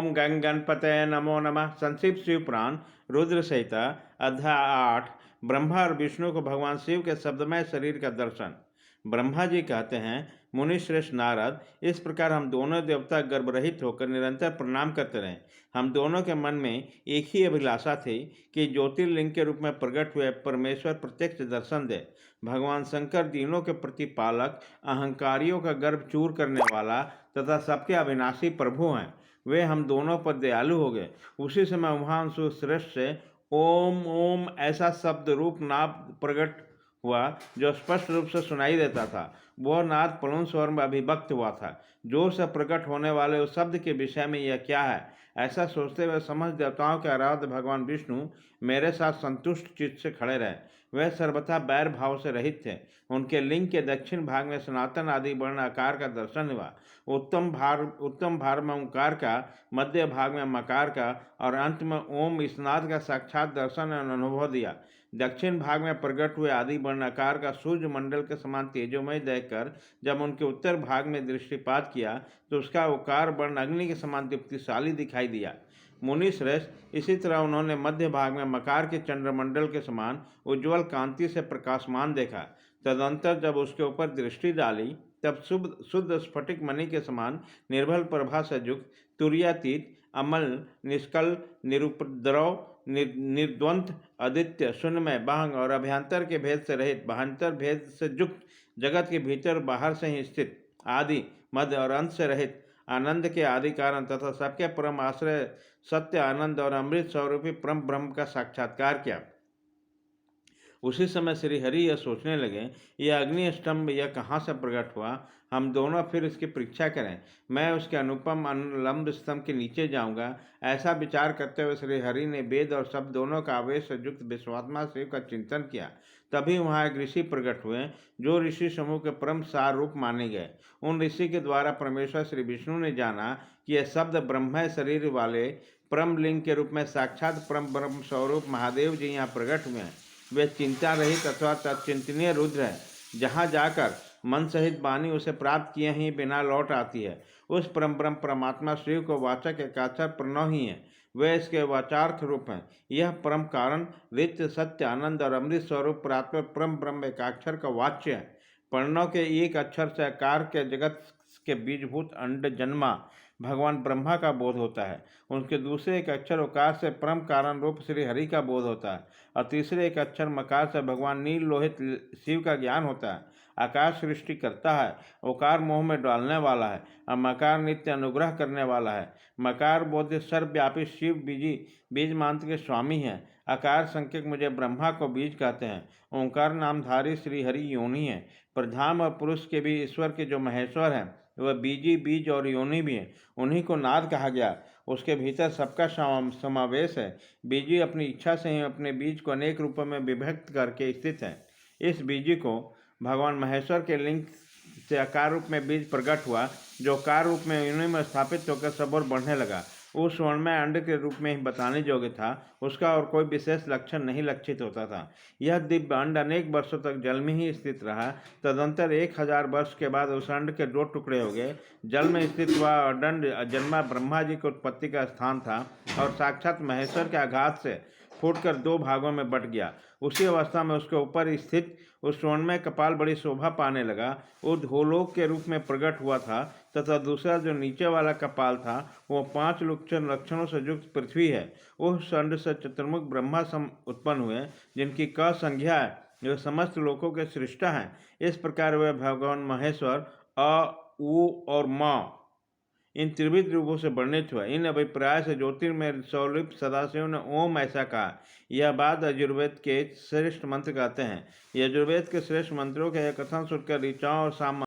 ओम गंग गणपतये नमो नमः। संक्षिप्त शिव पुराण रुद्र संहिता अध्याय 8। ब्रह्मा और विष्णु को भगवान शिव के शब्दमय शरीर का दर्शन। ब्रह्मा जी कहते हैं, मुनि श्रेष्ठ नारद, इस प्रकार हम दोनों देवता गर्भरहित होकर निरंतर प्रणाम करते रहे। हम दोनों के मन में एक ही अभिलाषा थी कि ज्योतिर्लिंग के रूप में प्रकट हुए परमेश्वर प्रत्यक्ष दर्शन दे। भगवान शंकर दीनों के प्रतिपालक, अहंकारियों का गर्भ चूर करने वाला तथा सबके अविनाशी प्रभु हैं। वे हम दोनों पर दयालु हो गए। उसी समय उमांशु श्रेष्ठ से ओम ओम ऐसा शब्द रूप नाद प्रकट हुआ जो स्पष्ट रूप से सुनाई देता था। वह नाद पुलुन स्वर में अभिव्यक्त हुआ था। जोर से प्रकट होने वाले उस शब्द के विषय में यह क्या है, ऐसा सोचते हुए समस्त देवताओं के आराध्य भगवान विष्णु मेरे साथ संतुष्ट चित्त से खड़े रहे। वह सर्वथा बैर भाव से रहित थे। उनके लिंग के दक्षिण भाग में सनातन आदि वर्ण आकार का दर्शन हुआ। उत्तम भार में ओंकार का, मध्य भाग में मकार का और अंत में ओम इस नाद का साक्षात दर्शन और अनुभव दिया। दक्षिण भाग में प्रकट हुए आदि वर्णाकार का सूर्य मंडल के समान तेजोमय देखकर जब उनके उत्तर भाग में दृष्टिपात किया तो उसका ओकार वर्ण अग्नि के समान दीप्तिशाली दिखाई दिया। मुनि श्रेष्ठ, इसी तरह उन्होंने मध्य भाग में मकार के चंद्रमंडल के समान उज्ज्वल कांति से प्रकाशमान देखा। तदंतर जब उसके ऊपर दृष्टि डाली तब शुद्ध स्फटिक मणि के समान निर्भल प्रभा से युक्त, तुर्यातीत, अमल, निष्कल, निरुपद्रव, निर्द्वंद, आदित्य, शून्यमय, बाह्य और अभ्यंतर के भेद से रहित, बाह्यंतर भेद से युक्त, जगत के भीतर बाहर से ही स्थित, आदि मध्य और अंत से रहित, आनंद के आदि कारण तथा सबके परम आश्रय, सत्य, आनंद और अमृत स्वरूपी परम ब्रह्म का साक्षात्कार किया। उसी समय श्री हरि यह सोचने लगे, यह अग्नि स्तंभ यह कहाँ से प्रकट हुआ। हम दोनों फिर इसकी परीक्षा करें। मैं उसके अनुपम अनुलंब स्तंभ के नीचे जाऊंगा। ऐसा विचार करते हुए श्री हरि ने वेद और शब्द दोनों का आवेश से युक्त विश्वात्मा शिव का चिंतन किया। तभी वहाँ एक ऋषि प्रकट हुए जो ऋषि समूह के परम सार रूप माने गए। उन ऋषि के द्वारा परमेश्वर श्री विष्णु ने जाना कि यह शब्द ब्रह्मय शरीर वाले परम लिंग के रूप में साक्षात परम ब्रह्म स्वरूप महादेव जी यहाँ प्रकट हुए हैं। वे चिंता रहित अथवा तत्चिंतनीय रुद्र है। जहाँ जाकर मन सहित वाणी उसे प्राप्त किए ही बिना लौट आती है। उस परम ब्रह्म परमात्मा शिव को वाचक एकाक्षर प्रणव ही है। वे इसके वाचार्थ रूप हैं। यह परम कारण, नित्य, सत्य, आनंद और अमृत स्वरूप प्रात्पर परम ब्रह्म एकाक्षर का वाच्य है। प्रणव के एक अक्षर से आकार के जगत के बीजभूत अंड जन्मा भगवान ब्रह्मा का बोध होता है। उनके दूसरे एक अक्षर ओकार से परम कारण रूप श्री हरि का बोध होता है और तीसरे एक अक्षर मकार से भगवान नील लोहित शिव का ज्ञान होता है। आकाश सृष्टि करता है, ओकार मोह में डालने वाला है और मकार नित्य अनुग्रह करने वाला है। मकार बोध सर्वव्यापी शिव बीज मांत्र के स्वामी हैं। आकार संख्यक मुझे ब्रह्मा को बीज कहते हैं। ओंकार नामधारी श्री हरि योनि है। प्रधान और पुरुष के भी ईश्वर के जो महेश्वर हैं वह बीज और योनि भी हैं। उन्हीं को नाद कहा गया। उसके भीतर सबका समावेश है। बीजी अपनी इच्छा से ही अपने बीज को अनेक रूपों में विभक्त करके स्थित है। इस बीजी को भगवान महेश्वर के लिंग से आकार रूप में बीज प्रकट हुआ जो कार रूप में योनि में स्थापित होकर सब और बढ़ने लगा। उस स्वर्णमय अंड के रूप में ही बताने योग्य था। उसका और कोई विशेष लक्षण नहीं लक्षित होता था। यह दिव्य अंड अनेक वर्षों तक जल में ही स्थित रहा। तदंतर 1000 वर्ष के बाद उस अंड के 2 टुकड़े हो गए। जल में स्थित हुआ दंड जन्मा ब्रह्मा जी की उत्पत्ति का स्थान था और साक्षात महेश्वर के आघात से फूटकर 2 भागों में बट गया। उसी अवस्था में उसके ऊपर स्थित उस स्वर्णमय कपाल बड़ी शोभा पाने लगा। वो धोलोक के रूप में प्रकट हुआ था तथा दूसरा जो नीचे वाला कपाल था वो 5 लक्षणों से युक्त पृथ्वी है। उस अंड से चतुर्मुख ब्रह्मा उत्पन्न हुए जिनकी क संज्ञा है, जो समस्त लोकों के सृष्टा हैं। इस प्रकार वे भगवान महेश्वर अ, उ और म इन त्रिविध रूपों से वर्णित हुआ। इन अभिप्राय से ज्योतिर्मय सौलिप सदाशिव ने ओम ऐसा कहा। यह बात यजुर्वेद के श्रेष्ठ मंत्र कहते हैं। यजुर्वेद के श्रेष्ठ मंत्रों के कथन सुनकर ऋचाओं और साम